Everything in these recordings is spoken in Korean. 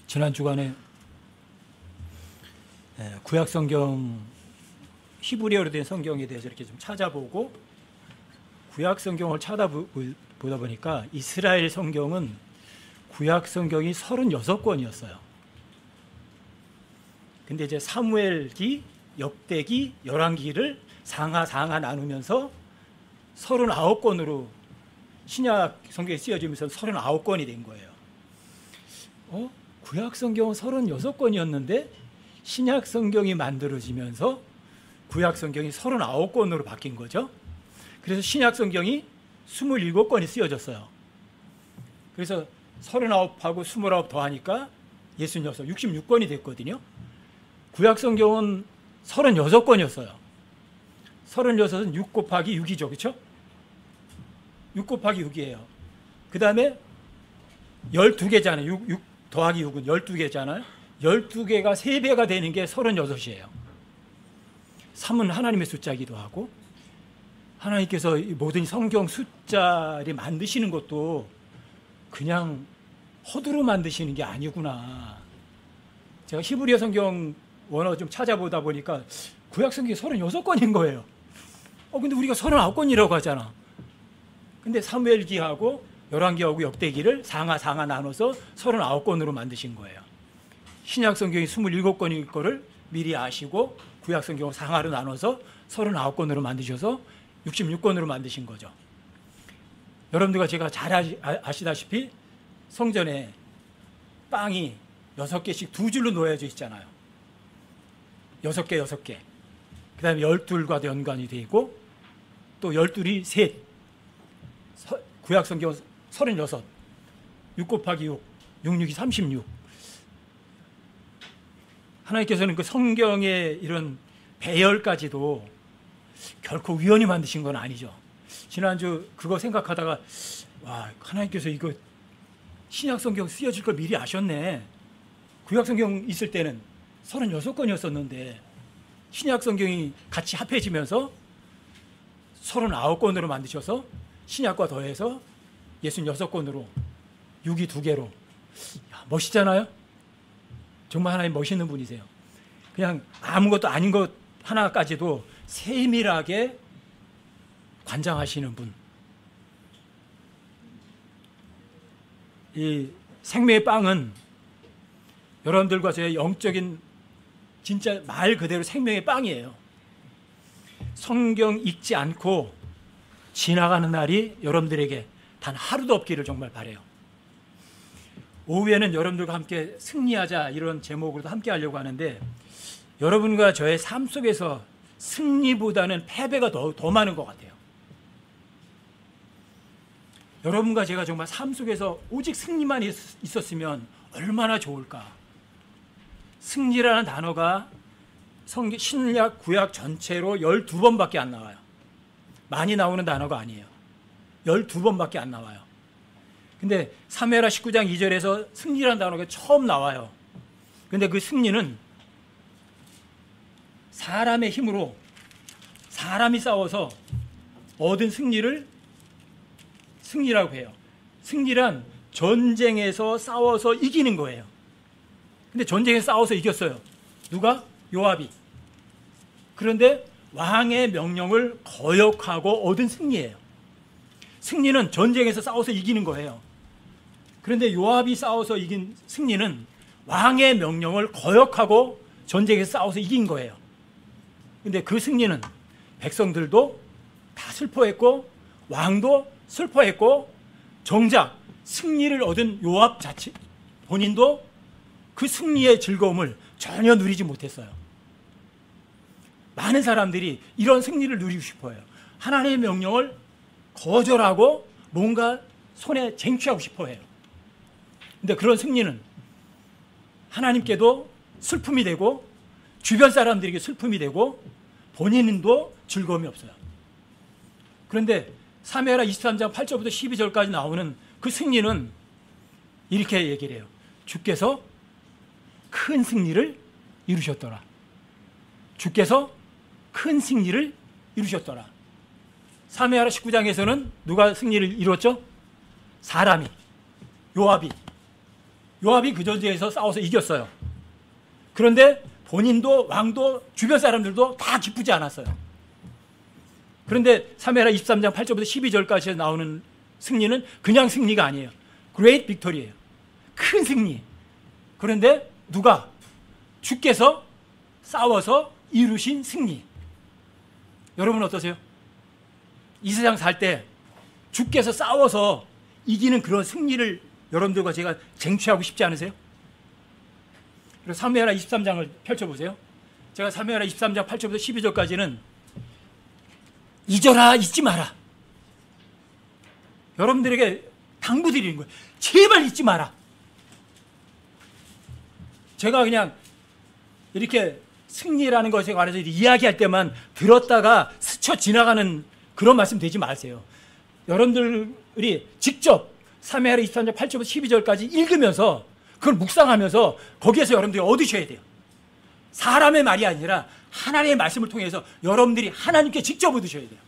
지난 주간에 구약 성경 히브리어로 된 성경에 대해서 이렇게 좀 찾아보고 구약 성경을 찾아보다 보니까 이스라엘 성경은 구약 성경이 36권이었어요. 근데 이제 사무엘기, 역대기, 열왕기를 상하 나누면서 39권으로 신약 성경에 쓰여지면서 39권이 된 거예요. 구약 성경은 36권이었는데 신약 성경이 만들어지면서 구약 성경이 39권으로 바뀐 거죠. 그래서 신약 성경이 27권이 쓰여졌어요. 그래서 39하고 29 더하니까 66, 66권이 됐거든요. 구약 성경은 36권이었어요. 36은 6 곱하기 6이죠. 그렇죠? 6 곱하기 6이에요. 그 다음에 12개잖아요. 6 더하기 6은 12개잖아요. 12개가 3배가 되는 게 36이에요. 3은 하나님의 숫자이기도 하고, 하나님께서 모든 성경 숫자를 만드시는 것도 그냥 허두로 만드시는 게 아니구나. 제가 히브리어 성경 원어 좀 찾아보다 보니까 구약 성경이 36권인 거예요. 근데 우리가 39권이라고 하잖아. 근데 사무엘기하고 열왕기하고 역대기를 상하 나눠서 39권으로 만드신 거예요. 신약 성경이 27권일 거를 미리 아시고 구약 성경을 상하로 나눠서 39권으로 만드셔서 66권으로 만드신 거죠. 여러분들과 제가 잘 아시다시피 성전에 빵이 6개씩 두 줄로 놓여져 있잖아요. 6개. 그 다음에 12과도 연관이 되어 있고 또 12이 셋. 구약 성경 36. 6 곱하기 6. 6, 6이 36. 하나님께서는 그 성경의 이런 배열까지도 결코 우연히 만드신 건 아니죠. 지난주 그거 생각하다가 와, 하나님께서 이거 신약 성경 쓰여질 걸 미리 아셨네. 구약 성경 있을 때는 36권이었었는데 신약 성경이 같이 합해지면서 39권으로 만드셔서 신약과 더해서 66권으로 6이 2개로. 멋있잖아요? 정말 하나님 멋있는 분이세요. 그냥 아무것도 아닌 것 하나까지도 세밀하게 관장하시는 분. 이 생명의 빵은 여러분들과 저의 영적인 진짜 말 그대로 생명의 빵이에요. 성경 읽지 않고 지나가는 날이 여러분들에게 단 하루도 없기를 정말 바라요. 오후에는 여러분들과 함께 승리하자 이런 제목으로도 함께 하려고 하는데 여러분과 저의 삶 속에서 승리보다는 패배가 더 많은 것 같아요. 여러분과 제가 정말 삶 속에서 오직 승리만 있었으면 얼마나 좋을까. 승리라는 단어가 신약 구약 전체로 12번밖에 안 나와요. 많이 나오는 단어가 아니에요. 12번밖에 안 나와요. 근데 사무엘하 19장 2절에서 승리라는 단어가 처음 나와요. 근데 그 승리는 사람의 힘으로 사람이 싸워서 얻은 승리라고 해요. 승리란 전쟁에서 싸워서 이기는 거예요. 근데 전쟁에서 싸워서 이겼어요. 누가? 요압이. 그런데 왕의 명령을 거역하고 얻은 승리예요. 승리는 전쟁에서 싸워서 이기는 거예요. 그런데 요압이 싸워서 이긴 승리는 왕의 명령을 거역하고 전쟁에서 싸워서 이긴 거예요. 근데 그 승리는 백성들도 다 슬퍼했고 왕도 슬퍼했고 정작 승리를 얻은 요압 자체 본인도 그 승리의 즐거움을 전혀 누리지 못했어요. 많은 사람들이 이런 승리를 누리고 싶어요. 하나님의 명령을 거절하고 뭔가 손에 쟁취하고 싶어해요. 근데 그런 승리는 하나님께도 슬픔이 되고 주변 사람들에게 슬픔이 되고 본인도 즐거움이 없어요. 그런데 사무엘하 23장 8절부터 12절까지 나오는 그 승리는 이렇게 얘기를 해요. 주께서 큰 승리를 이루셨더라. 주께서 큰 승리를 이루셨더라. 사무엘하 19장에서는 누가 승리를 이뤘죠? 사람이, 요압이. 요압이 그 전쟁에서 싸워서 이겼어요. 그런데 본인도 왕도 주변 사람들도 다 기쁘지 않았어요. 그런데 사무엘하 23장 8절부터 12절까지 나오는 승리는 그냥 승리가 아니에요. Great victory예요. 큰 승리. 그런데 누가? 주께서 싸워서 이루신 승리. 여러분 어떠세요? 이 세상 살 때 주께서 싸워서 이기는 그런 승리를 여러분들과 제가 쟁취하고 싶지 않으세요? 그리고 사무엘하 23장을 펼쳐보세요. 제가 사무엘하 23장 8절부터 12절까지는 잊어라, 잊지 마라. 여러분들에게 당부드리는 거예요. 제발 잊지 마라. 제가 그냥 이렇게 승리라는 것에 관해서 이야기할 때만 들었다가 스쳐 지나가는 그런 말씀 되지 마세요. 여러분들이 직접 사무엘하 23장 8절부터 12절까지 읽으면서 그걸 묵상하면서 거기에서 여러분들이 얻으셔야 돼요. 사람의 말이 아니라 하나님의 말씀을 통해서 여러분들이 하나님께 직접 얻으셔야 돼요.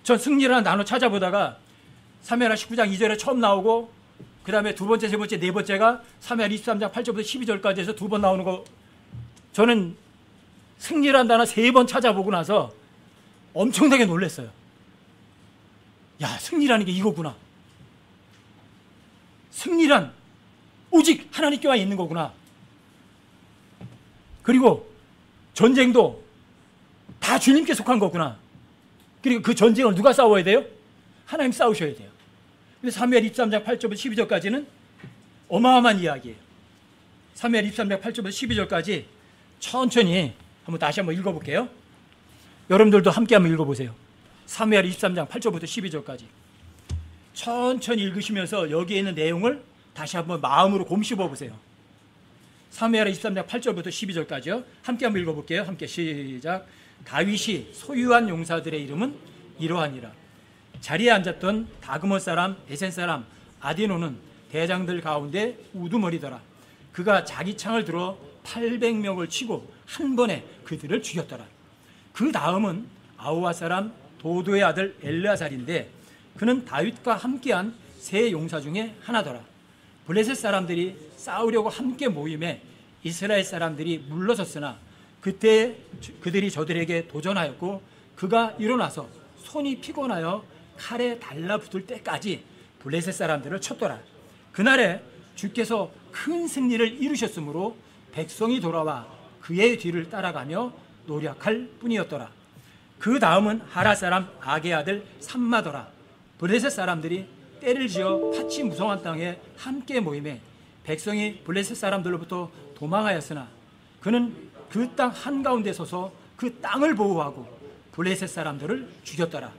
전 승리라는 단어 찾아보다가 사무엘하 19장 2절에 처음 나오고 그 다음에 두 번째, 세 번째, 네 번째가 사무엘하 23장 8절부터 12절까지 해서 두 번 나오는 거, 저는 승리라는 단어 세 번 찾아보고 나서 엄청나게 놀랐어요. 야, 승리라는 게 이거구나. 승리란 오직 하나님께만 있는 거구나. 그리고 전쟁도 다 주님께 속한 거구나. 그리고 그 전쟁을 누가 싸워야 돼요? 하나님 싸우셔야 돼요. 근데 사무엘 23장 8절부터 12절까지는 어마어마한 이야기예요. 사무엘 23장 8절부터 12절까지 천천히 다시 한번 읽어볼게요. 여러분들도 함께 한번 읽어보세요. 사무엘 23장 8절부터 12절까지 천천히 읽으시면서 여기에 있는 내용을 다시 한번 마음으로 곰씹어 보세요. 사무엘 23장 8절부터 12절까지요. 함께 한번 읽어볼게요. 함께 시작. 다윗이 소유한 용사들의 이름은 이러하니라. 자리에 앉았던 다그몬 사람 베센 사람 아디노는 대장들 가운데 우두머리더라. 그가 자기 창을 들어 800명을 치고 한 번에 그들을 죽였더라. 그 다음은 아우와 사람 도도의 아들 엘르아살인데 그는 다윗과 함께한 세 용사 중에 하나더라. 블레셋 사람들이 싸우려고 함께 모임에 이스라엘 사람들이 물러섰으나 그때 그들이 저들에게 도전하였고 그가 일어나서 손이 피곤하여 칼에 달라붙을 때까지 블레셋 사람들을 쳤더라. 그날에 주께서 큰 승리를 이루셨으므로 백성이 돌아와 그의 뒤를 따라가며 노력할 뿐이었더라. 그 다음은 하라 사람 아게 아들 삼마더라. 블레셋 사람들이 때를 지어 팥이 무성한 땅에 함께 모임에 백성이 블레셋 사람들로부터 도망하였으나 그는 그 땅 한가운데 서서 그 땅을 보호하고 블레셋 사람들을 죽였더라.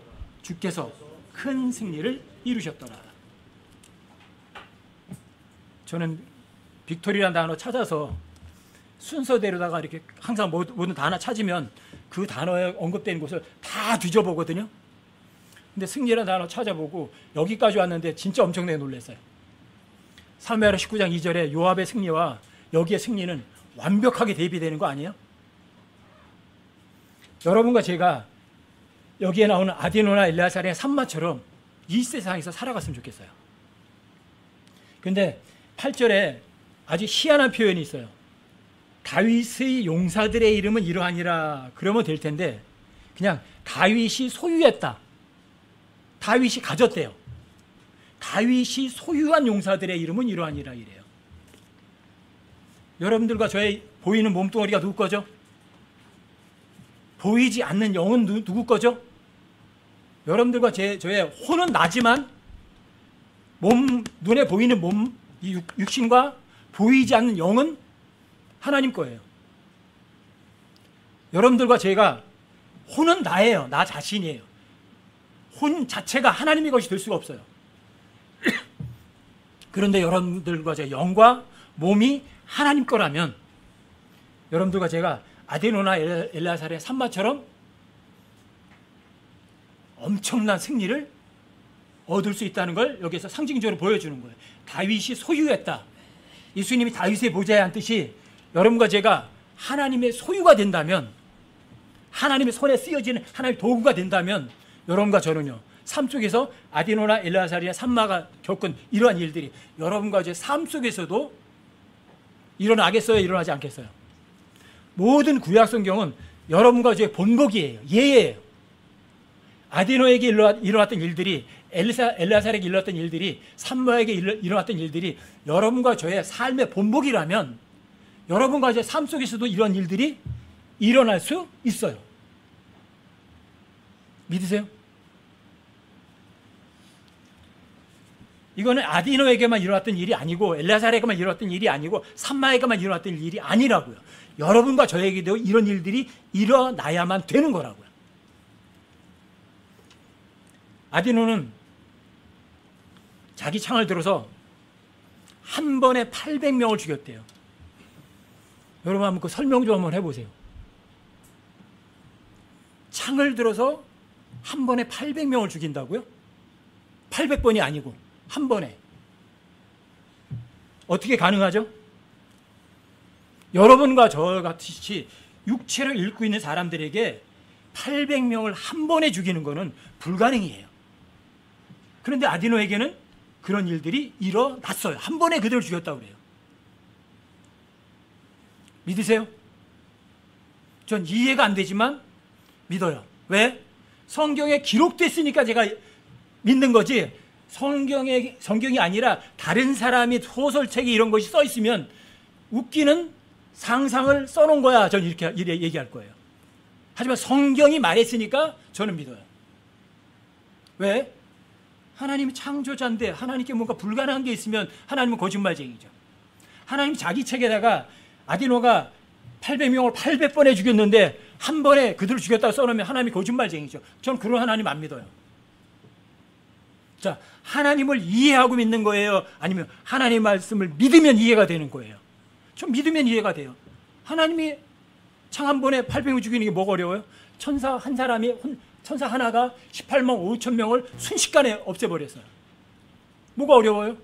주께서 큰 승리를 이루셨더라. 저는 빅토리라는 단어 찾아서 순서대로다가 이렇게 항상 모든 단어 찾으면 그 단어에 언급되는 곳을 다 뒤져보거든요. 근데 승리라는 단어 찾아보고 여기까지 왔는데 진짜 엄청나게 놀랐어요. 사무엘하 19장 2절에 요압의 승리와 여기의 승리는 완벽하게 대비되는 거 아니에요? 여러분과 제가 여기에 나오는 아디노나 엘르아살의 산마처럼 이 세상에서 살아갔으면 좋겠어요. 근데 8절에 아주 희한한 표현이 있어요. 다윗의 용사들의 이름은 이러하니라 그러면 될 텐데 그냥 다윗이 소유했다. 다윗이 가졌대요. 다윗이 소유한 용사들의 이름은 이러하니라 이래요. 여러분들과 저의 보이는 몸뚱어리가 누구 거죠? 보이지 않는 영은 누구 거죠? 여러분들과 저의 혼은 나지만 눈에 보이는 몸, 육신과 보이지 않는 영은 하나님 거예요. 여러분들과 제가 혼은 나예요. 나 자신이에요. 혼 자체가 하나님의 것이 될 수가 없어요. 그런데 여러분들과 제 영과 몸이 하나님 거라면 여러분들과 제가 아디노나 엘르아살의 산마처럼 엄청난 승리를 얻을 수 있다는 걸 여기서 상징적으로 보여주는 거예요. 다윗이 소유했다. 예수님이 다윗의 보좌에 앉듯이 여러분과 제가 하나님의 소유가 된다면, 하나님의 손에 쓰여지는 하나님의 도구가 된다면 여러분과 저는요 삶 속에서 아디노나 엘르아살이나 삼마가 겪은 이러한 일들이 여러분과 제 삶 속에서도 일어나겠어요? 일어나지 않겠어요? 모든 구약 성경은 여러분과 저의 본보기예요. 예예요. 아디노에게 일어났던 일들이, 엘르아살에게 일어났던 일들이, 삼마에게 일어났던 일들이 여러분과 저의 삶의 본보기라면 여러분과 제 삶 속에서도 이런 일들이 일어날 수 있어요. 믿으세요? 이거는 아디노에게만 일어났던 일이 아니고 엘르아살에게만 일어났던 일이 아니고 삼마에게만 일어났던 일이 아니라고요. 여러분과 저에게도 이런 일들이 일어나야만 되는 거라고요. 아디노는 자기 창을 들어서 한 번에 800명을 죽였대요. 여러분 한번 그 설명 좀 한번 해보세요. 창을 들어서 한 번에 800명을 죽인다고요? 800번이 아니고 한 번에. 어떻게 가능하죠? 여러분과 저 같이 육체를 잃고 있는 사람들에게 800명을 한 번에 죽이는 것은 불가능이에요. 그런데 아디노에게는 그런 일들이 일어났어요. 한 번에 그들을 죽였다고 그래요. 믿으세요? 전 이해가 안 되지만 믿어요. 왜? 성경에 기록됐으니까 제가 믿는 거지, 성경이 아니라 다른 사람이 소설책에 이런 것이 써 있으면 웃기는 상상을 써놓은 거야, 저는 이렇게 얘기할 거예요. 하지만 성경이 말했으니까 저는 믿어요. 왜? 하나님이 창조자인데 하나님께 뭔가 불가능한 게 있으면 하나님은 거짓말쟁이죠. 하나님 자기 책에다가 아디노가 800명을 800번에 죽였는데 한 번에 그들을 죽였다고 써놓으면 하나님이 거짓말쟁이죠. 저는 그런 하나님 안 믿어요. 자, 하나님을 이해하고 믿는 거예요? 아니면 하나님의 말씀을 믿으면 이해가 되는 거예요? 좀 믿으면 이해가 돼요. 하나님이 창 한 번에 800명 죽이는 게 뭐가 어려워요? 천사 하나가 18만 5천 명을 순식간에 없애버렸어요. 뭐가 어려워요?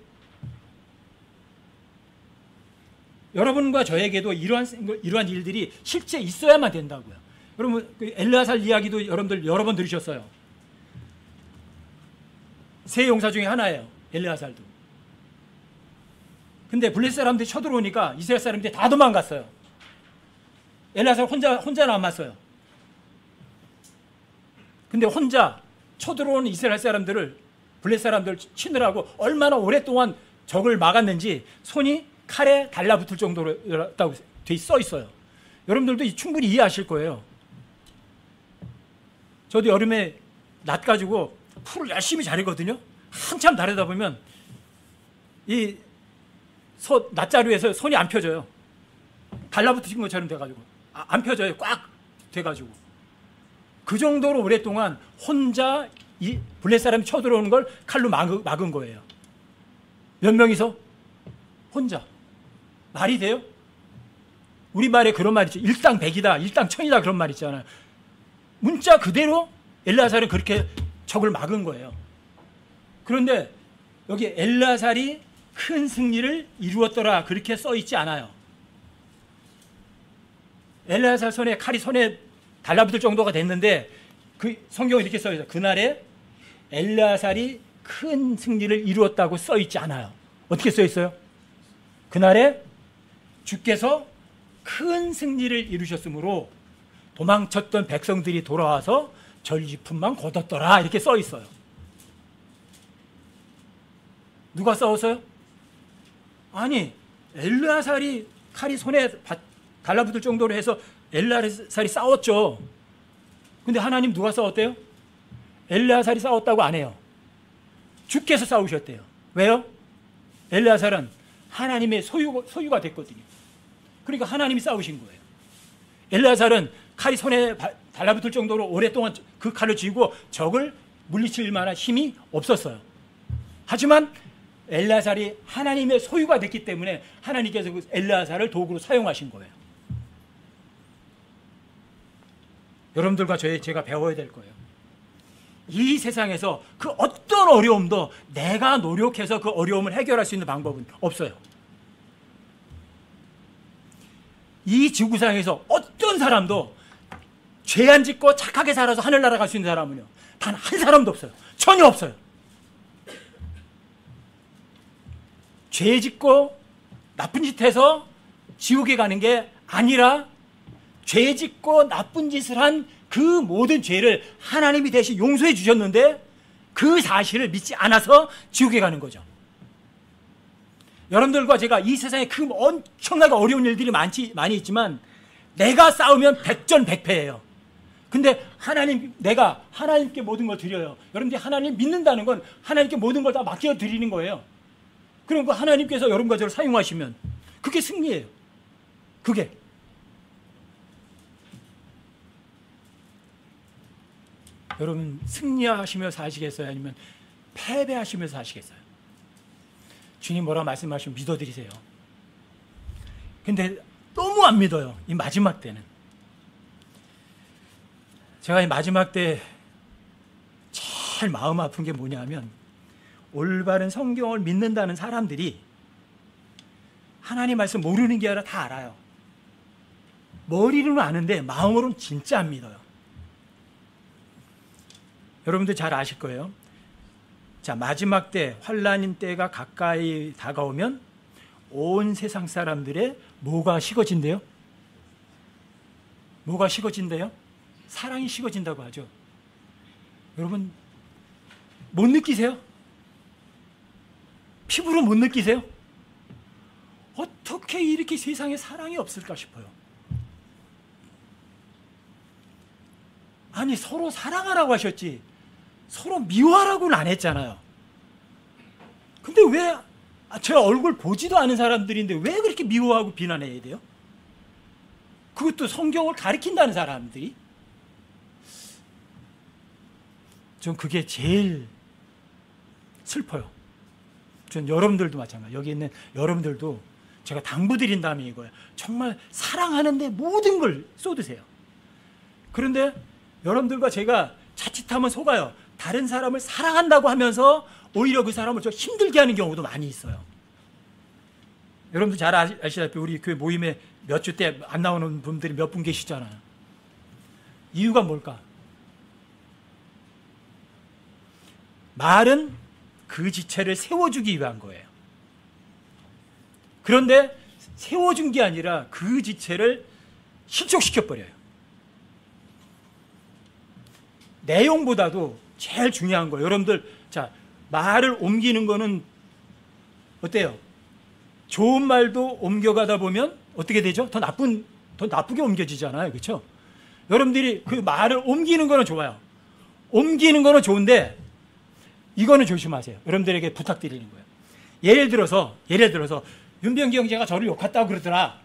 여러분과 저에게도 이러한 일들이 실제 있어야만 된다고요. 여러분, 그 엘르아살 이야기도 여러분들 여러 번 들으셨어요. 세 용사 중에 하나예요, 엘르아살도. 근데 블레셋 사람들이 쳐들어오니까 이스라엘 사람들이 다 도망갔어요. 엘르아살 혼자 남았어요. 근데 혼자 쳐들어오는 이스라엘 사람들을, 블레셋 사람들을 치느라고 얼마나 오랫동안 적을 막았는지 손이 칼에 달라붙을 정도로 써 있어요. 여러분들도 충분히 이해하실 거예요. 저도 여름에 낫 가지고 풀을 열심히 자르거든요. 한참 다르다 보면 이 낫자루에서 손이 안 펴져요. 달라붙으신 것처럼 돼가지고 안 펴져요. 꽉 돼가지고. 그 정도로 오랫동안 혼자 이 블레셋 사람이 쳐들어오는 걸 칼로 막은 거예요. 몇 명이서? 혼자. 말이 돼요? 우리말에 그런 말 있죠. 일당백이다, 일당천이다, 그런 말 있잖아요. 문자 그대로 엘르아살은 그렇게 적을 막은 거예요. 그런데 여기 엘르아살이 큰 승리를 이루었더라, 그렇게 써 있지 않아요. 엘르아살 칼이 손에 달라붙을 정도가 됐는데 그 성경에 이렇게 써 있어요. 그날에 엘르아살이 큰 승리를 이루었다고 써 있지 않아요. 어떻게 써 있어요? 그날에 주께서 큰 승리를 이루셨으므로 도망쳤던 백성들이 돌아와서 전리품만 거뒀더라, 이렇게 써 있어요. 누가 싸웠어요? 아니, 엘르아살이 칼이 손에 달라붙을 정도로 해서 엘르아살이 싸웠죠. 근데 하나님 누가 싸웠대요? 엘르아살이 싸웠다고 안 해요. 주께서 싸우셨대요. 왜요? 엘르아살은 하나님의 소유가 됐거든요. 그러니까 하나님이 싸우신 거예요. 엘르아살은 칼이 손에 달라붙을 정도로 오랫동안 그 칼을 쥐고 적을 물리칠 만한 힘이 없었어요. 하지만 엘르아살이 하나님의 소유가 됐기 때문에 하나님께서 그 엘르아살을 도구로 사용하신 거예요. 여러분들과 제가 배워야 될 거예요. 이 세상에서 그 어떤 어려움도 내가 노력해서 그 어려움을 해결할 수 있는 방법은 없어요. 이 지구상에서 어떤 사람도 죄 안 짓고 착하게 살아서 하늘나라 갈 수 있는 사람은요, 단 한 사람도 없어요. 전혀 없어요. 죄 짓고 나쁜 짓 해서 지옥에 가는 게 아니라 죄 짓고 나쁜 짓을 한 그 모든 죄를 하나님이 대신 용서해 주셨는데 그 사실을 믿지 않아서 지옥에 가는 거죠. 여러분들과 제가 이 세상에 그 엄청나게 어려운 일들이 많이 있지만 내가 싸우면 백전백패예요. 근데 내가 하나님께 모든 걸 드려요. 여러분들이 하나님 믿는다는 건 하나님께 모든 걸 다 맡겨 드리는 거예요. 그럼 그 하나님께서 여러분과 저를 사용하시면 그게 승리예요. 그게. 여러분 승리하시며 사시겠어요? 아니면 패배하시면서 사시겠어요? 주님 뭐라고 말씀하시면 믿어드리세요. 근데 너무 안 믿어요. 이 마지막 때는. 제가 이 마지막 때 제일 마음 아픈 게 뭐냐면 올바른 성경을 믿는다는 사람들이 하나님 말씀 모르는 게 아니라 다 알아요. 머리로는 아는데 마음으로는 진짜 안 믿어요. 여러분들 잘 아실 거예요. 자, 마지막 때 환난인 때가 가까이 다가오면 온 세상 사람들의 뭐가 식어진대요? 뭐가 식어진대요? 사랑이 식어진다고 하죠. 여러분 못 느끼세요? 피부로 못 느끼세요? 어떻게 이렇게 세상에 사랑이 없을까 싶어요. 아니 서로 사랑하라고 하셨지 서로 미워하라고는 안 했잖아요. 근데 왜 제 얼굴 보지도 않은 사람들인데 왜 그렇게 미워하고 비난해야 돼요? 그것도 성경을 가리킨다는 사람들이. 전 그게 제일 슬퍼요. 전 여러분들도 마찬가지예요. 여기 있는 여러분들도 제가 당부드린다면 이거예요. 정말 사랑하는데 모든 걸 쏟으세요. 그런데 여러분들과 제가 자칫하면 속아요. 다른 사람을 사랑한다고 하면서 오히려 그 사람을 좀 힘들게 하는 경우도 많이 있어요. 여러분들 잘 아시다시피 우리 교회 모임에 몇 주 때 안 나오는 분들이 몇 분 계시잖아요. 이유가 뭘까? 말은 그 지체를 세워주기 위한 거예요. 그런데 세워준 게 아니라 그 지체를 실족시켜버려요. 내용보다도 제일 중요한 거예요. 여러분들, 자, 말을 옮기는 거는 어때요? 좋은 말도 옮겨가다 보면 어떻게 되죠? 더 나쁘게 옮겨지잖아요. 그렇죠? 여러분들이 그 말을 옮기는 거는 좋아요. 옮기는 거는 좋은데 이거는 조심하세요. 여러분들에게 부탁드리는 거예요. 예를 들어서 윤병기 형제가 저를 욕했다고 그러더라.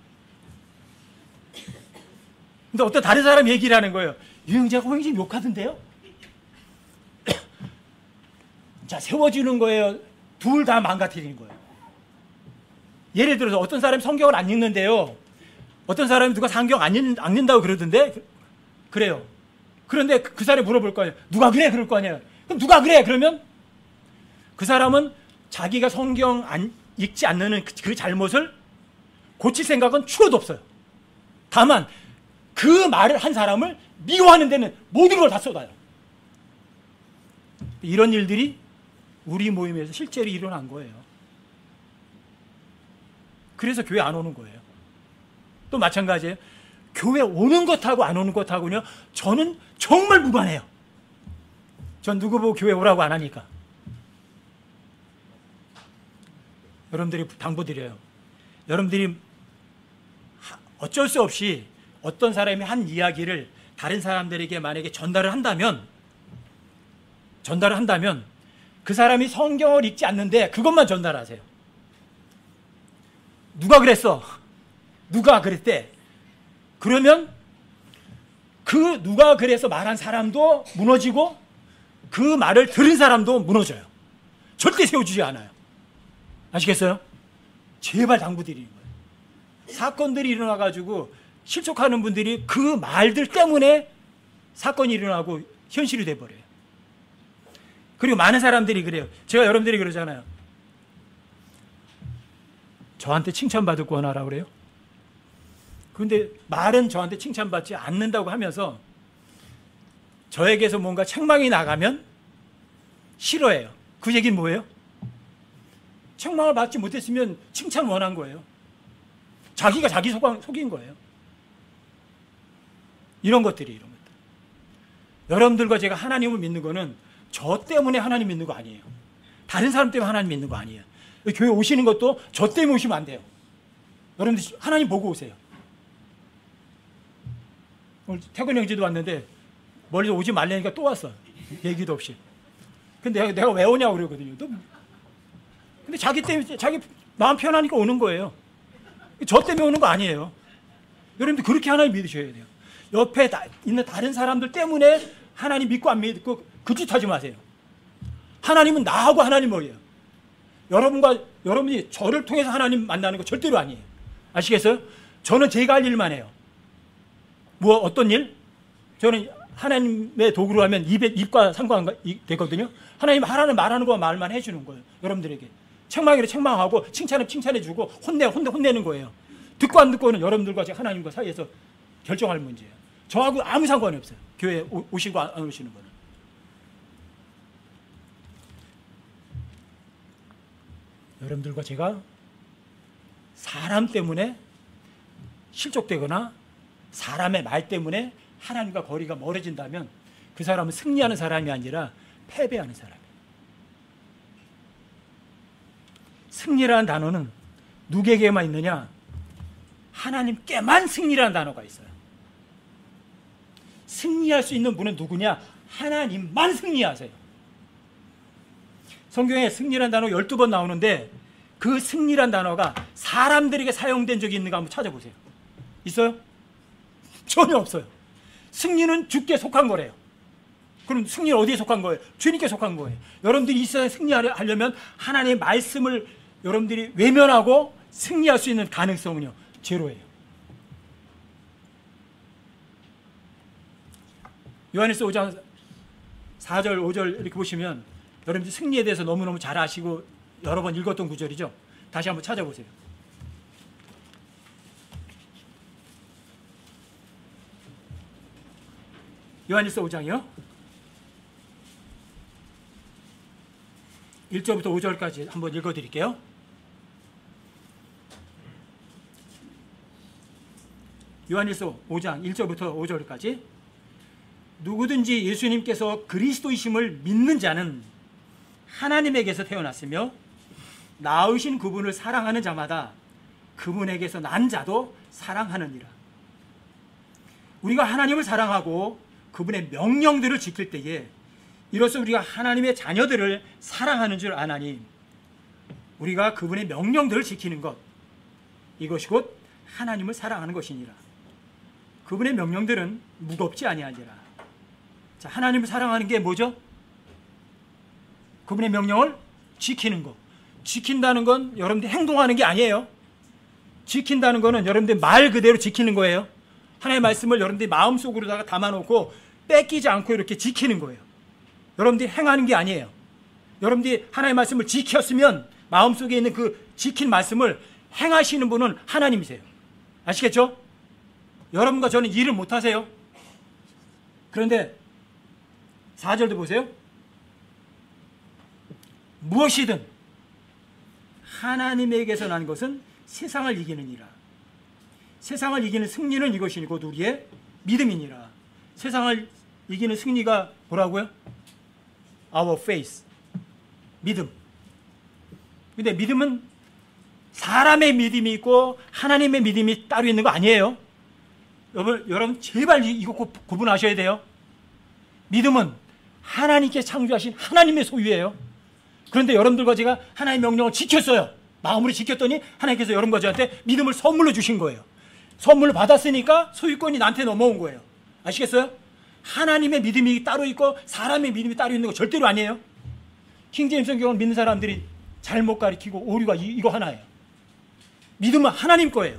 근데 어떤 다른 사람이 얘기를 하는 거예요. 윤 형제가 형님 욕하던데요? 자, 세워주는 거예요? 둘 다 망가뜨리는 거예요. 예를 들어서 어떤 사람이 성경을 안 읽는데요. 어떤 사람이 누가 성경 안 읽는다고 그러던데? 그래요. 그런데 그 사람이 물어볼 거 아니에요. 누가 그래? 그럴 거 아니에요. 그럼 누가 그래? 그러면 그 사람은 자기가 성경 안 읽지 않는 그 잘못을 고칠 생각은 추워도 없어요. 다만 그 말을 한 사람을 미워하는 데는 모든 걸 다 쏟아요. 이런 일들이 우리 모임에서 실제로 일어난 거예요. 그래서 교회 안 오는 거예요. 또 마찬가지예요. 교회 오는 것하고 안 오는 것하고는요, 저는 정말 무관해요. 전 누구 보고 교회 오라고 안 하니까. 여러분들이 당부드려요. 여러분들이 어쩔 수 없이 어떤 사람이 한 이야기를 다른 사람들에게 만약에 전달을 한다면 그 사람이 성경을 읽지 않는데 그것만 전달하세요. 누가 그랬어? 누가 그랬대? 그러면 그 누가 그래서 말한 사람도 무너지고 그 말을 들은 사람도 무너져요. 절대 세워주지 않아요. 아시겠어요? 제발 당부드리는 거예요. 사건들이 일어나가지고 실족하는 분들이 그 말들 때문에 사건이 일어나고 현실이 돼버려요. 그리고 많은 사람들이 그래요. 제가 여러분들이 그러잖아요. 저한테 칭찬받을 거 하나라고 그래요. 그런데 말은 저한테 칭찬받지 않는다고 하면서 저에게서 뭔가 책망이 나가면 싫어해요. 그 얘기는 뭐예요? 책망을 받지 못했으면 칭찬 원한 거예요. 자기가 자기 속인 거예요. 이런 것들. 여러분들과 제가 하나님을 믿는 거는 저 때문에 하나님 믿는 거 아니에요. 다른 사람 때문에 하나님 믿는 거 아니에요. 교회 오시는 것도 저 때문에 오시면 안 돼요. 여러분들 하나님 보고 오세요. 오늘 태근 형제도 왔는데 멀리서 오지 말라니까 또 왔어. 얘기도 없이. 근데 내가 왜 오냐고 그러거든요. 근데 자기 때문에, 자기 마음 편하니까 오는 거예요. 저 때문에 오는 거 아니에요. 여러분들 그렇게 하나님 믿으셔야 돼요. 옆에 있는 다른 사람들 때문에 하나님 믿고 안 믿고 그 짓 하지 마세요. 하나님은 나하고 하나님 뭐예요? 여러분이 저를 통해서 하나님 만나는 거 절대로 아니에요. 아시겠어요? 저는 제가 할 일만 해요. 어떤 일? 저는 하나님의 도구로 하면 입과 상관되거든요. 하나님 하라는 말하는 거 말만 해주는 거예요. 여러분들에게. 책망이래 책망하고 칭찬은 칭찬해주고 혼내는 거예요. 듣고 안 듣고는 여러분들과 하나님과 사이에서 결정할 문제예요. 저하고 아무 상관이 없어요. 교회에 오시고 안 오시는 거는. 여러분들과 제가 사람 때문에 실족되거나 사람의 말 때문에 하나님과 거리가 멀어진다면 그 사람은 승리하는 사람이 아니라 패배하는 사람이에요. 승리라는 단어는 누구에게만 있느냐? 하나님께만 승리라는 단어가 있어요. 승리할 수 있는 분은 누구냐? 하나님만 승리하세요. 성경에 승리라는 단어 12번 나오는데 그 승리라는 단어가 사람들에게 사용된 적이 있는가 한번 찾아보세요. 있어요? 전혀 없어요. 승리는 주께 속한 거래요. 그럼 승리는 어디에 속한 거예요? 주님께 속한 거예요. 여러분들이 이 세상에 승리하려면 하나님의 말씀을 여러분들이 외면하고 승리할 수 있는 가능성은요, 제로예요. 요한일서 5장 4절 5절 이렇게 보시면 여러분들 승리에 대해서 너무너무 잘 아시고 여러 번 읽었던 구절이죠. 다시 한번 찾아보세요. 요한일서 5장이요. 1절부터 5절까지 한번 읽어드릴게요. 요한일서 5장 1절부터 5절까지. 누구든지 예수님께서 그리스도이심을 믿는 자는 하나님에게서 태어났으며 낳으신 그분을 사랑하는 자마다 그분에게서 난 자도 사랑하느니라. 우리가 하나님을 사랑하고 그분의 명령들을 지킬 때에 이로써 우리가 하나님의 자녀들을 사랑하는 줄 아나니 우리가 그분의 명령들을 지키는 것, 이것이 곧 하나님을 사랑하는 것이니라. 그분의 명령들은 무겁지 아니하니라. 자, 하나님을 사랑하는 게 뭐죠? 그분의 명령을 지키는 것. 지킨다는 건 여러분들 행동하는 게 아니에요. 지킨다는 거는 여러분들 말 그대로 지키는 거예요. 하나님의 말씀을 여러분들이 마음속으로다가 담아놓고 뺏기지 않고 이렇게 지키는 거예요. 여러분들이 행하는 게 아니에요. 여러분들이 하나님의 말씀을 지켰으면 마음속에 있는 그 지킨 말씀을 행하시는 분은 하나님이세요. 아시겠죠? 여러분과 저는 일을 못하세요. 그런데 4절도 보세요. 무엇이든 하나님에게서 난 것은 세상을 이기느니라. 세상을 이기는 승리는 이것이니 곧 우리의 믿음이니라. 세상을 이기는 승리가 뭐라고요? Our faith. 믿음. 근데 믿음은 사람의 믿음이 있고 하나님의 믿음이 따로 있는 거 아니에요. 여러분 제발 이거 구분하셔야 돼요. 믿음은 하나님께 창조하신 하나님의 소유예요. 그런데 여러분들과 제가 하나님의 명령을 지켰어요. 마음으로 지켰더니 하나님께서 여러분과 저한테 믿음을 선물로 주신 거예요. 선물을 받았으니까 소유권이 나한테 넘어온 거예요. 아시겠어요? 하나님의 믿음이 따로 있고 사람의 믿음이 따로 있는 거 절대로 아니에요. 킹제임스 성경을 믿는 사람들이 잘못 가리키고 오류가 이거 하나예요. 믿음은 하나님 거예요.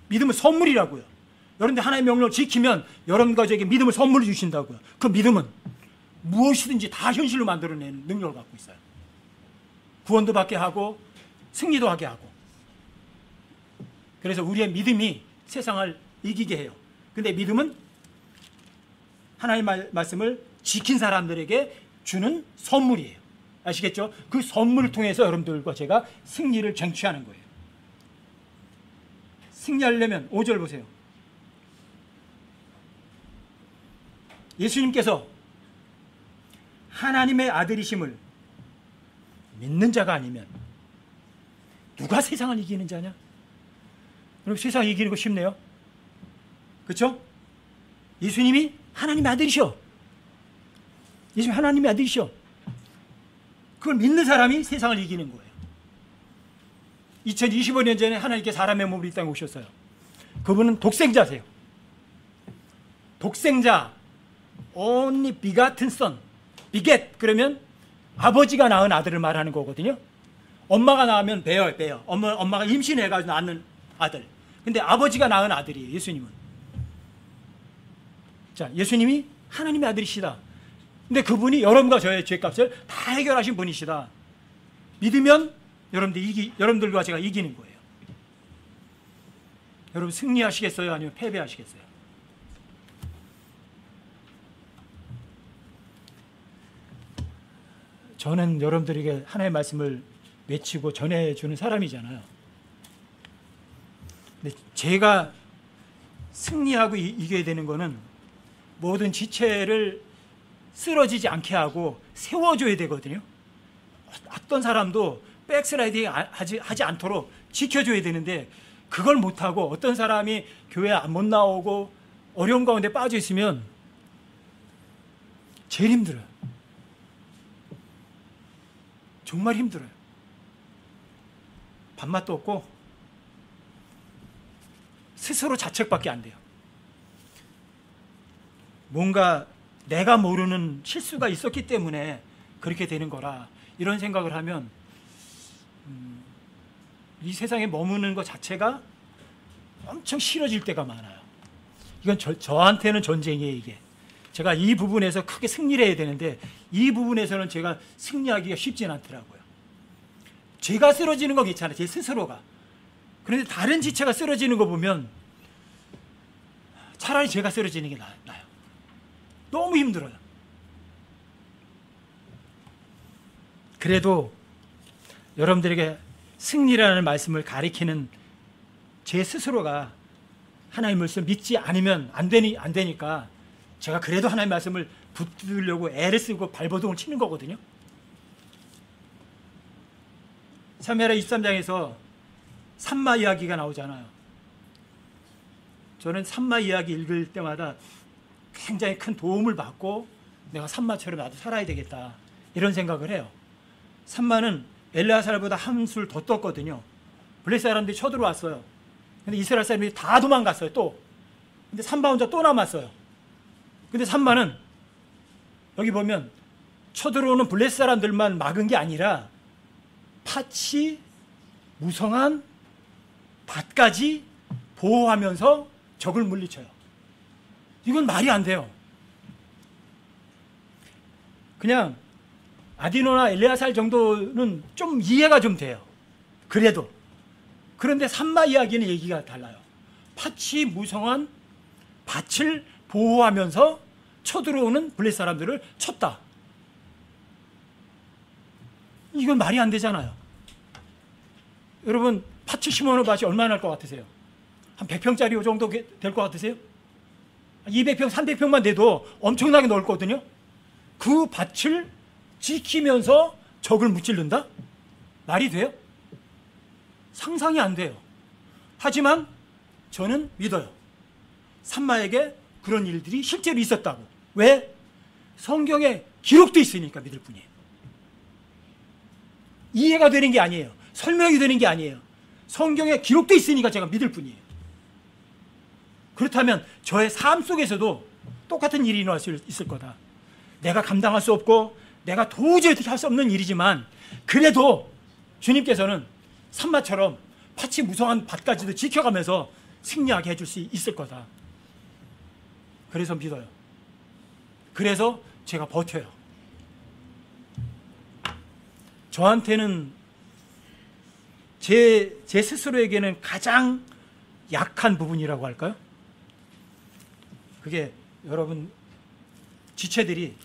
믿음은 선물이라고요. 여러분들 하나님의 명령을 지키면 여러분과 저에게 믿음을 선물로 주신다고요. 그 믿음은 무엇이든지 다 현실로 만들어내는 능력을 갖고 있어요. 구원도 받게 하고 승리도 하게 하고. 그래서 우리의 믿음이 세상을 이기게 해요. 근데 믿음은 하나님의 말씀을 지킨 사람들에게 주는 선물이에요. 아시겠죠? 그 선물을 통해서 여러분들과 제가 승리를 쟁취하는 거예요. 승리하려면 5절 보세요. 예수님께서 하나님의 아들이심을 믿는 자가 아니면 누가 세상을 이기는 자냐? 여러분, 세상 이기는 거 쉽네요. 그렇죠? 예수님이 하나님의 아들이셔. 예수님 하나님의 아들이셔. 그걸 믿는 사람이 세상을 이기는 거예요. 2025년 전에 하나님께 사람의 몸을 이 땅에 오셨어요. 그분은 독생자세요. 독생자, only begotten son. beget 그러면 아버지가 낳은 아들을 말하는 거거든요. 엄마가 낳으면 배요. 엄마가 임신해가지고 낳는 아들. 근데 아버지가 낳은 아들이에요, 예수님은. 자, 예수님이 하나님의 아들이시다. 근데 그분이 여러분과 저의 죄값을 다 해결하신 분이시다. 믿으면 여러분들과 제가 이기는 거예요. 여러분, 승리하시겠어요? 아니면 패배하시겠어요? 저는 여러분들에게 하나님의 말씀을 외치고 전해주는 사람이잖아요. 근데 제가 승리하고 이겨야 되는 거는 모든 지체를 쓰러지지 않게 하고 세워줘야 되거든요. 어떤 사람도 백슬라이딩 하지 않도록 지켜줘야 되는데 그걸 못하고 어떤 사람이 교회 못 나오고 어려운 가운데 빠져 있으면 제일 힘들어요. 정말 힘들어요. 밥맛도 없고 스스로 자책밖에 안 돼요. 뭔가 내가 모르는 실수가 있었기 때문에 그렇게 되는 거라 이런 생각을 하면 이 세상에 머무는 것 자체가 엄청 싫어질 때가 많아요. 이건 저한테는 전쟁이에요. 이게 제가 이 부분에서 크게 승리를 해야 되는데 이 부분에서는 제가 승리하기가 쉽지는 않더라고요. 제가 쓰러지는 건 괜찮아요. 제 스스로가. 그런데 다른 지체가 쓰러지는 거 보면 차라리 제가 쓰러지는 게 나아요. 너무 힘들어요. 그래도 여러분들에게 승리라는 말씀을 가리키는 제 스스로가 하나님의 말씀을 믿지 않으면 안 되니까 제가 그래도 하나님의 말씀을 붙들려고 애를 쓰고 발버둥을 치는 거거든요. 사무엘하 23장에서 산마 이야기가 나오잖아요. 저는 산마 이야기 읽을 때마다 굉장히 큰 도움을 받고 내가 산마처럼 나도 살아야 되겠다 이런 생각을 해요. 산마는 엘르아살보다 한술 더 떴거든요. 블레셋 사람들이 쳐들어왔어요. 근데 이스라엘 사람들이 다 도망갔어요. 또 근데 산마 혼자 또 남았어요. 근데 산마는 여기 보면 쳐들어오는 블레셋 사람들만 막은 게 아니라 팥이 무성한 밭까지 보호하면서 적을 물리쳐요. 이건 말이 안 돼요. 그냥 아디노나 엘레아살 정도는 좀 이해가 좀 돼요. 그래도. 그런데 산마 이야기는 얘기가 달라요. 팥이 무성한 밭을 보호하면서 쳐들어오는 블레셋 사람들을 쳤다. 이건 말이 안 되잖아요. 여러분, 팥을 심어놓은 밭이 얼마나 날 것 같으세요? 한 100평짜리 정도 될 것 같으세요? 200평, 300평만 돼도 엄청나게 넓거든요. 그 밭을 지키면서 적을 무찔른다? 말이 돼요? 상상이 안 돼요. 하지만 저는 믿어요. 산마에게 그런 일들이 실제로 있었다고. 왜? 성경에 기록돼 있으니까 믿을 뿐이에요. 이해가 되는 게 아니에요. 설명이 되는 게 아니에요. 성경에 기록돼 있으니까 제가 믿을 뿐이에요. 그렇다면 저의 삶 속에서도 똑같은 일이 일어날 수 있을 거다. 내가 감당할 수 없고 내가 도저히 할 수 없는 일이지만 그래도 주님께서는 산마처럼 팥이 무성한 밭까지도 지켜가면서 승리하게 해줄 수 있을 거다. 그래서 믿어요. 그래서 제가 버텨요. 저한테는 제 스스로에게는 가장 약한 부분이라고 할까요? 그게 여러분 지체들이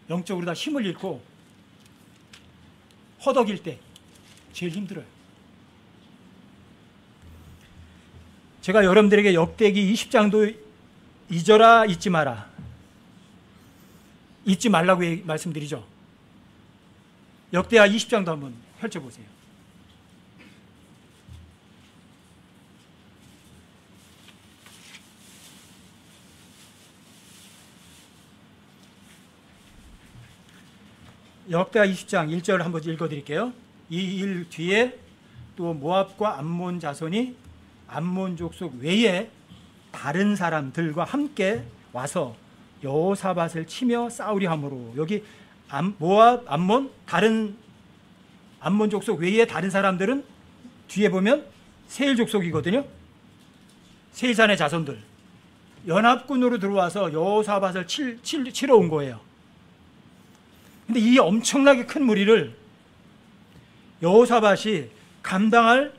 영적으로 다 힘을 잃고 허덕일 때 제일 힘들어요. 제가 여러분들에게 역대기 20장도 잊어라 잊지 마라, 잊지 말라고 말씀드리죠. 역대하 20장도 한번 펼쳐보세요. 역대하 20장 1절 한번 읽어드릴게요. 이 일 뒤에 또 모압과 암몬 자손이 암몬 족속 외에 다른 사람들과 함께 와서 여호사밧을 치며 싸우려 함으로, 여기 모압, 암몬, 다른 암몬 족속 외에 다른 사람들은 뒤에 보면 세일 족속이거든요. 세일산의 자손들 연합군으로 들어와서 여호사밧을 치러 온 거예요. 근데 이 엄청나게 큰 무리를 여호사밧이 감당할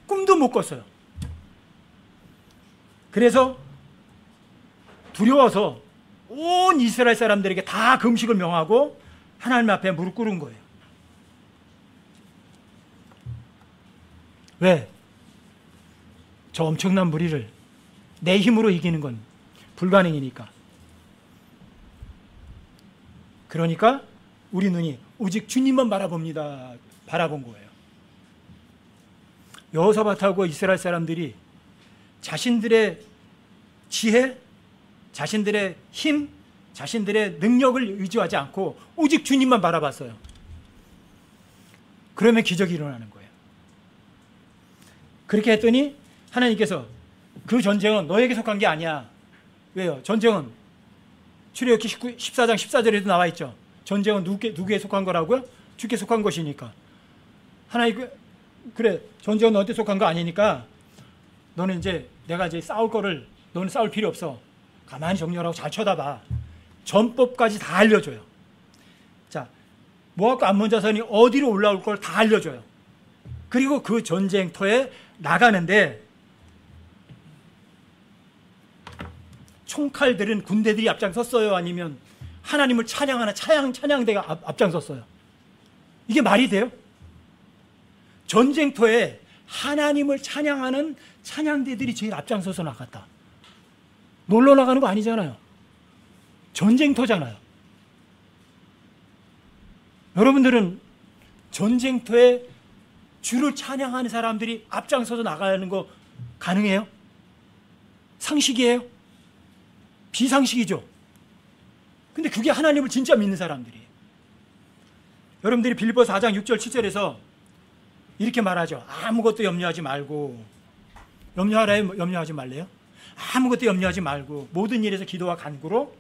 꿈도 못 꿨어요. 그래서 두려워서 온 이스라엘 사람들에게 다 금식을 명하고 하나님 앞에 무릎 꿇은 거예요. 왜? 저 엄청난 무리를 내 힘으로 이기는 건 불가능이니까. 그러니까 우리 눈이 오직 주님만 바라본 거예요. 여호사밧하고 이스라엘 사람들이 자신들의 지혜, 자신들의 힘, 자신들의 능력을 의지하지 않고 오직 주님만 바라봤어요. 그러면 기적이 일어나는 거예요. 그렇게 했더니 하나님께서 그 전쟁은 너에게 속한 게 아니야. 왜요? 전쟁은 출애굽기 14장 14절에도 나와 있죠. 전쟁은 누구에 속한 거라고요? 주께 속한 것이니까. 하나님, 그래, 전쟁은 너한테 속한 거 아니니까 너는 이제 내가 이제 싸울 거를, 너는 싸울 필요 없어. 가만히 정렬하고 잘 쳐다봐. 전법까지 다 알려줘요. 자, 모압과 암몬 자손이 어디로 올라올 걸 다 알려줘요. 그리고 그 전쟁터에 나가는데 총칼들은 군대들이 앞장섰어요? 아니면 하나님을 찬양하는 찬양대가 앞장섰어요? 이게 말이 돼요? 전쟁터에 하나님을 찬양하는 찬양대들이 제일 앞장서서 나갔다. 놀러 나가는 거 아니잖아요. 전쟁터잖아요. 여러분들은 전쟁터에 주를 찬양하는 사람들이 앞장서서 나가는 거 가능해요? 상식이에요? 비상식이죠. 근데 그게 하나님을 진짜 믿는 사람들이에요. 여러분들이 빌립보서 4장 6절 7절에서 이렇게 말하죠. 아무것도 염려하지 말고. 염려하래요? 염려하지 말래요? 아무것도 염려하지 말고 모든 일에서 기도와 간구로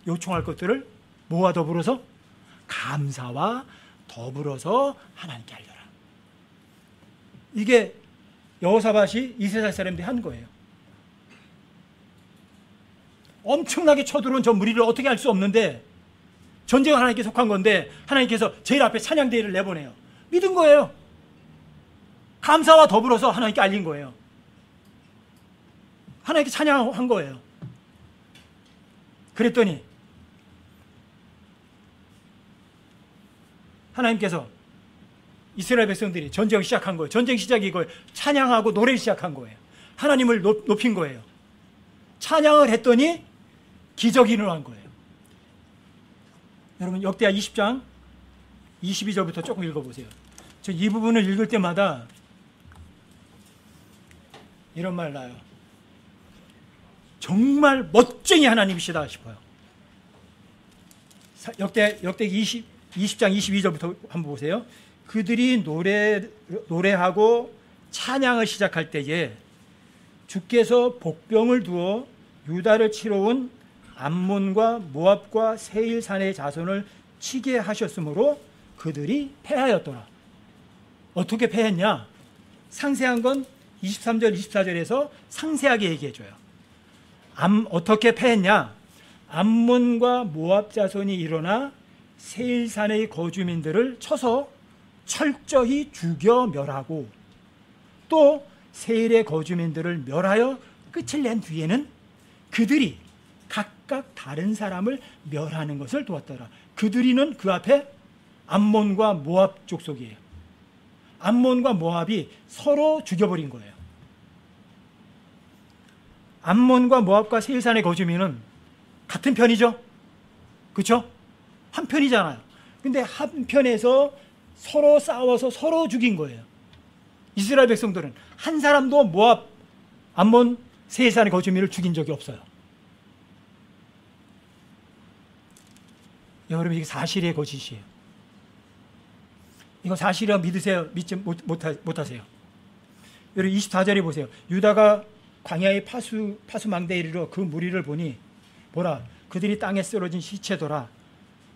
요청할 것들을 뭐와 더불어서? 감사와 더불어서 하나님께 알려라. 이게 여호사밧이 이스라엘 사람들이 한 거예요. 엄청나게 쳐들어온 저 무리를 어떻게 할 수 없는데, 전쟁은 하나님께 속한 건데 하나님께서 제일 앞에 찬양대회를 내보내요. 믿은 거예요. 감사와 더불어서 하나님께 알린 거예요. 하나님께 찬양한 거예요. 그랬더니 하나님께서 이스라엘 백성들이 전쟁을 시작한 거예요. 전쟁 시작이 이거예요. 찬양하고 노래를 시작한 거예요. 하나님을 높인 거예요. 찬양을 했더니 기적이 일어난 거예요. 여러분 역대하 20장 22절부터 조금 읽어보세요. 저 이 부분을 읽을 때마다 이런 말 나요. 정말 멋쟁이 하나님이시다 싶어요. 역대기 20장 22절부터 한번 보세요. 그들이 노래하고 찬양을 시작할 때에 주께서 복병을 두어 유다를 치러 온 암몬과 모압과 세일 산의 자손을 치게 하셨으므로 그들이 패하였더라. 어떻게 패했냐? 상세한 건 23절 24절에서 상세하게 얘기해줘요. 어떻게 패했냐? 암몬과 모압 자손이 일어나 세일 산의 거주민들을 쳐서 철저히 죽여 멸하고, 또 세일의 거주민들을 멸하여 끝을 낸 뒤에는 그들이 각각 다른 사람을 멸하는 것을 도왔더라. 그들이는 그 앞에 암몬과 모압 족속이에요. 암몬과 모압이 서로 죽여버린 거예요. 암몬과 모압과 세일산의 거주민은 같은 편이죠. 그렇죠? 한 편이잖아요. 근데 한 편에서 서로 싸워서 서로 죽인 거예요. 이스라엘 백성들은 한 사람도 모압, 암몬, 세일산의 거주민을 죽인 적이 없어요. 여러분, 이게 사실의 거짓이에요. 이거 사실이라고 믿으세요? 믿지 못하세요? 여러분 24절에 보세요. 유다가 광야의 파수망대에 이르러 그 무리를 보니 보라, 그들이 땅에 쓰러진 시체더라.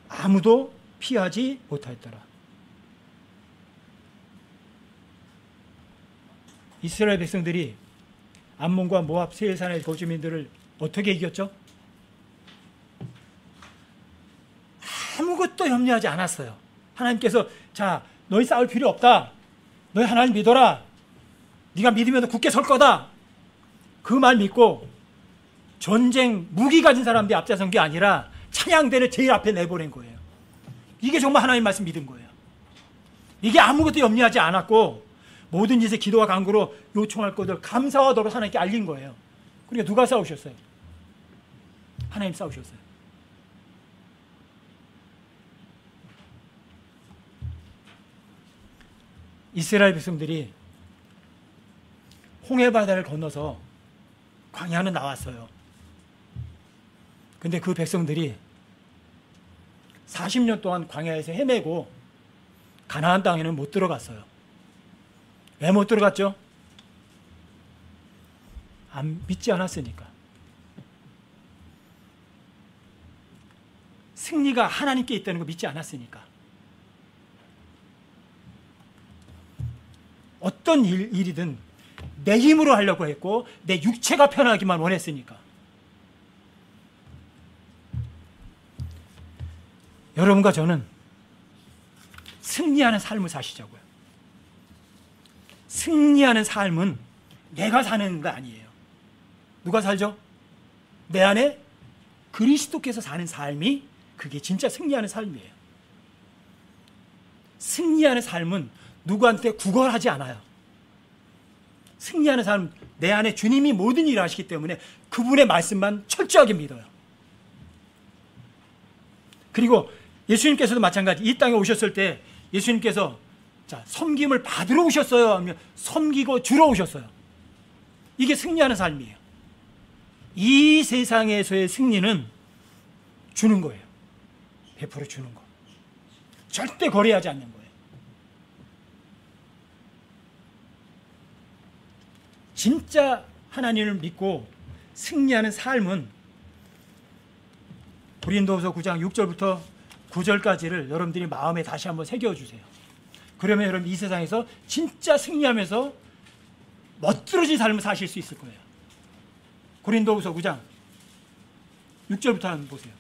아무도 피하지 못하였더라. 이스라엘 백성들이 암몬과 모압, 세일산의 거주민들을 어떻게 이겼죠? 아무것도 염려하지 않았어요. 하나님께서 자, 너희 싸울 필요 없다. 너희 하나님 믿어라. 네가 믿으면 굳게 설 거다. 그 말 믿고 전쟁 무기 가진 사람들이 앞장선 게 아니라 찬양대를 제일 앞에 내보낸 거예요. 이게 정말 하나님 말씀 믿은 거예요. 이게 아무것도 염려하지 않았고 모든 짓에 기도와 간구로 요청할 것을 감사와 도로 하나님께 알린 거예요. 그러니까 누가 싸우셨어요? 하나님 싸우셨어요. 이스라엘 백성들이 홍해바다를 건너서 광야는 나왔어요. 근데 그 백성들이 40년 동안 광야에서 헤매고 가나안 땅에는 못 들어갔어요. 왜 못 들어갔죠? 안 믿지 않았으니까. 승리가 하나님께 있다는 거 믿지 않았으니까. 어떤 일이든 내 힘으로 하려고 했고 내 육체가 편하기만 원했으니까. 여러분과 저는 승리하는 삶을 사시자고요. 승리하는 삶은 내가 사는 거 아니에요. 누가 살죠? 내 안에 그리스도께서 사는 삶이 그게 진짜 승리하는 삶이에요. 승리하는 삶은 누구한테 구걸하지 않아요. 승리하는 삶은 내 안에 주님이 모든 일을 하시기 때문에 그분의 말씀만 철저하게 믿어요. 그리고 예수님께서도 마찬가지. 이 땅에 오셨을 때 예수님께서 자, 섬김을 받으러 오셨어요? 아니면 섬기고 주러 오셨어요? 이게 승리하는 삶이에요. 이 세상에서의 승리는 주는 거예요. 베풀어 주는 거. 절대 거래하지 않는 거예요. 진짜 하나님을 믿고 승리하는 삶은 고린도후서 9장 6절부터 9절까지를 여러분들이 마음에 다시 한번 새겨주세요. 그러면 여러분 이 세상에서 진짜 승리하면서 멋들어진 삶을 사실 수 있을 거예요. 고린도후서 9장 6절부터 한번 보세요.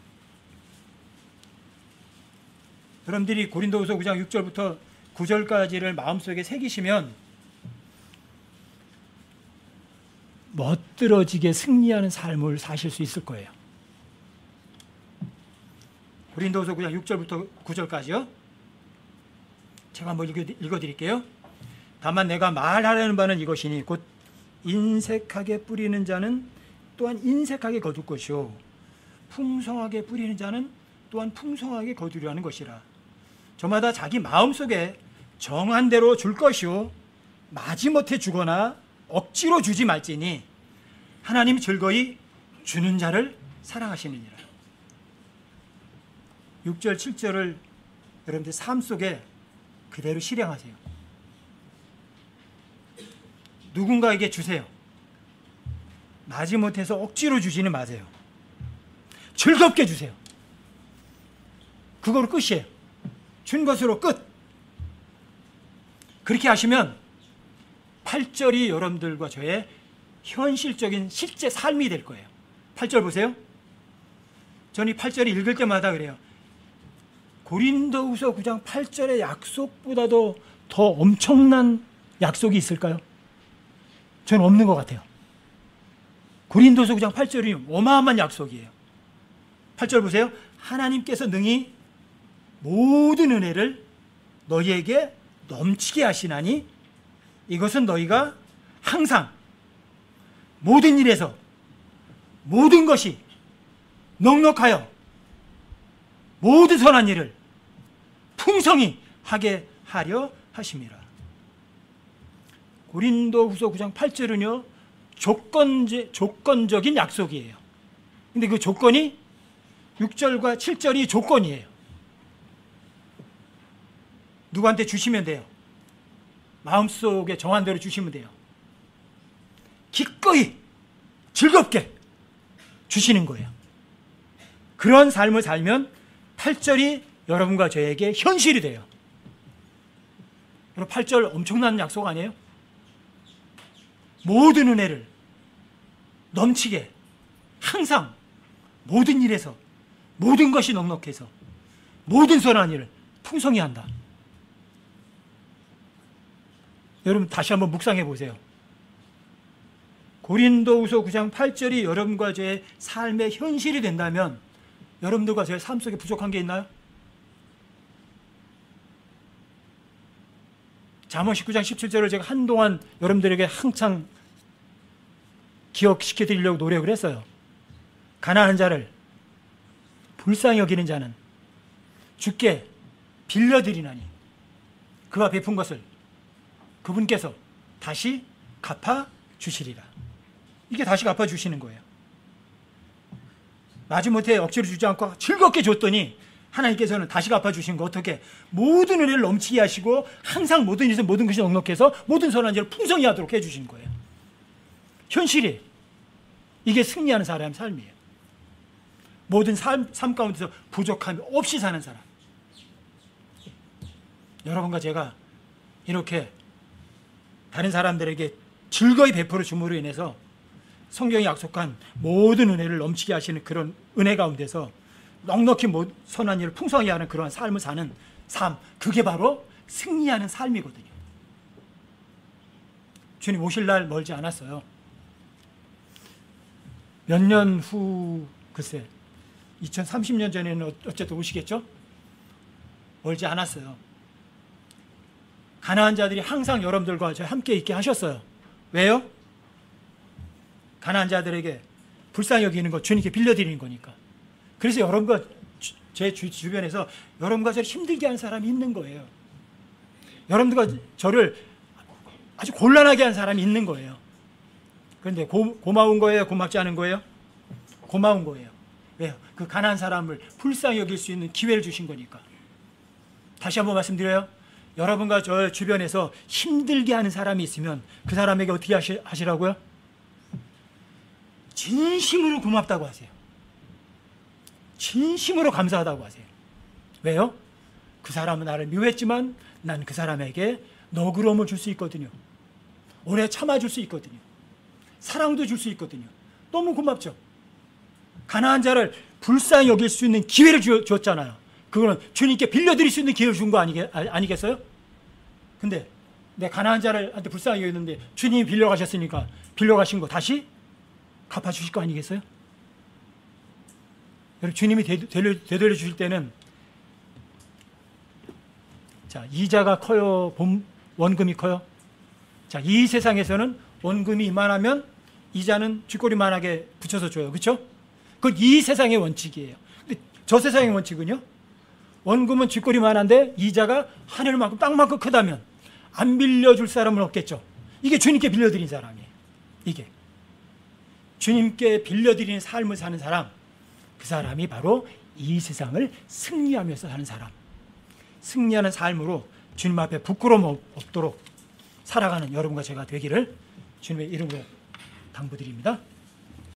여러분들이 고린도후서 9장 6절부터 9절까지를 마음속에 새기시면 멋들어지게 승리하는 삶을 사실 수 있을 거예요. 고린도후서 9장 6절부터 9절까지요. 제가 한번 읽어드릴게요. 다만 내가 말하려는 바는 이것이니 곧 인색하게 뿌리는 자는 또한 인색하게 거둘 것이요 풍성하게 뿌리는 자는 또한 풍성하게 거두려 하는 것이라. 저마다 자기 마음속에 정한 대로 줄 것이요 마지못해 주거나 억지로 주지 말지니 하나님이 즐거이 주는 자를 사랑하시느니라. 6절 7절을 여러분들 삶 속에 그대로 실행하세요. 누군가에게 주세요. 마지못해서 억지로 주지는 마세요. 즐겁게 주세요. 그거로 끝이에요. 준 것으로 끝. 그렇게 하시면 8절이 여러분들과 저의 현실적인 실제 삶이 될 거예요. 8절 보세요. 저는 이 8절을 읽을 때마다 그래요. 고린도후서 9장 8절의 약속보다도 더 엄청난 약속이 있을까요? 저는 없는 것 같아요. 고린도후서 9장 8절이 어마어마한 약속이에요. 8절 보세요. 하나님께서 능히 모든 은혜를 너희에게 넘치게 하시나니 이것은 너희가 항상 모든 일에서 모든 것이 넉넉하여 모든 선한 일을 풍성히 하게 하려 하심이라. 고린도후서 9장 8절은요 조건적인 약속이에요. 근데 그 조건이 6절과 7절이 조건이에요. 누구한테 주시면 돼요. 마음속에 정한 대로 주시면 돼요. 기꺼이 즐겁게 주시는 거예요. 그런 삶을 살면 8절이 여러분과 저에게 현실이 돼요. 여러분 8절 엄청난 약속 아니에요? 모든 은혜를 넘치게 항상 모든 일에서 모든 것이 넉넉해서 모든 선한 일을 풍성히 한다. 여러분 다시 한번 묵상해 보세요. 고린도후서 9장 8절이 여러분과 저의 삶의 현실이 된다면 여러분들과 저의 삶 속에 부족한 게 있나요? 잠언 19장 17절을 제가 한동안 여러분들에게 한창 기억시켜 드리려고 노력을 했어요. 가난한 자를 불쌍히 여기는 자는 주께 빌려드리나니 그가 베푼 것을 그분께서 다시 갚아주시리라. 이게 다시 갚아주시는 거예요. 마지못해 억지로 주지 않고 즐겁게 줬더니 하나님께서는 다시 갚아주신 거 어떻게? 모든 은혜를 넘치게 하시고 항상 모든 일에서 모든 것이 넉넉해서 모든 선한 일을 풍성히 하도록 해주신 거예요. 현실이 이게 승리하는 사람의 삶이에요. 모든 삶 가운데서 부족함이 없이 사는 사람. 여러분과 제가 이렇게 다른 사람들에게 즐거이 베풀어 줌으로 인해서 성경이 약속한 모든 은혜를 넘치게 하시는 그런 은혜 가운데서 넉넉히 선한 일을 풍성히 하는 그러한 삶을 사는 삶, 그게 바로 승리하는 삶이거든요. 주님 오실 날 멀지 않았어요. 몇 년 후, 글쎄 2030년 전에는 어쨌든 오시겠죠? 멀지 않았어요. 가난한 자들이 항상 여러분들과 함께 있게 하셨어요. 왜요? 가난한 자들에게 불쌍히 여기는 것 주님께 빌려드리는 거니까. 그래서 여러분과 제 주변에서 여러분과 저를 힘들게 하는 사람이 있는 거예요. 여러분들과 저를 아주 곤란하게 한 사람이 있는 거예요. 그런데 고마운 거예요? 고맙지 않은 거예요? 고마운 거예요. 왜요? 그 가난한 사람을 불쌍히 여길 수 있는 기회를 주신 거니까. 다시 한번 말씀드려요. 여러분과 저 주변에서 힘들게 하는 사람이 있으면 그 사람에게 어떻게 하시라고요? 진심으로 고맙다고 하세요. 진심으로 감사하다고 하세요. 왜요? 그 사람은 나를 미워했지만 난 그 사람에게 너그러움을 줄 수 있거든요. 오래 참아줄 수 있거든요. 사랑도 줄 수 있거든요. 너무 고맙죠. 가난한 자를 불쌍히 여길 수 있는 기회를 줬잖아요. 그거는 주님께 빌려드릴 수 있는 기회를 준 거 아니겠어요? 근데 내 가난한 자를한테 불쌍히 여겼는데 주님이 빌려가셨으니까 빌려가신 거 다시 갚아주실 거 아니겠어요? 여러분 주님이 되돌려 주실 때는 자, 이자가 커요? 원금이 커요? 자, 이 세상에서는 원금이 이만하면 이자는 쥐꼬리만하게 붙여서 줘요. 그렇죠? 그건 이 세상의 원칙이에요. 근데 저 세상의 원칙은요? 원금은 쥐꼬리만한데 이자가 하늘만큼 땅만큼 크다면 안 빌려줄 사람은 없겠죠. 이게 주님께 빌려드린 사람이에요. 이게 주님께 빌려드리는 삶을 사는 사람, 그 사람이 바로 이 세상을 승리하면서 사는 사람, 승리하는 삶으로 주님 앞에 부끄러움 없도록 살아가는 여러분과 제가 되기를 주님의 이름으로 당부드립니다.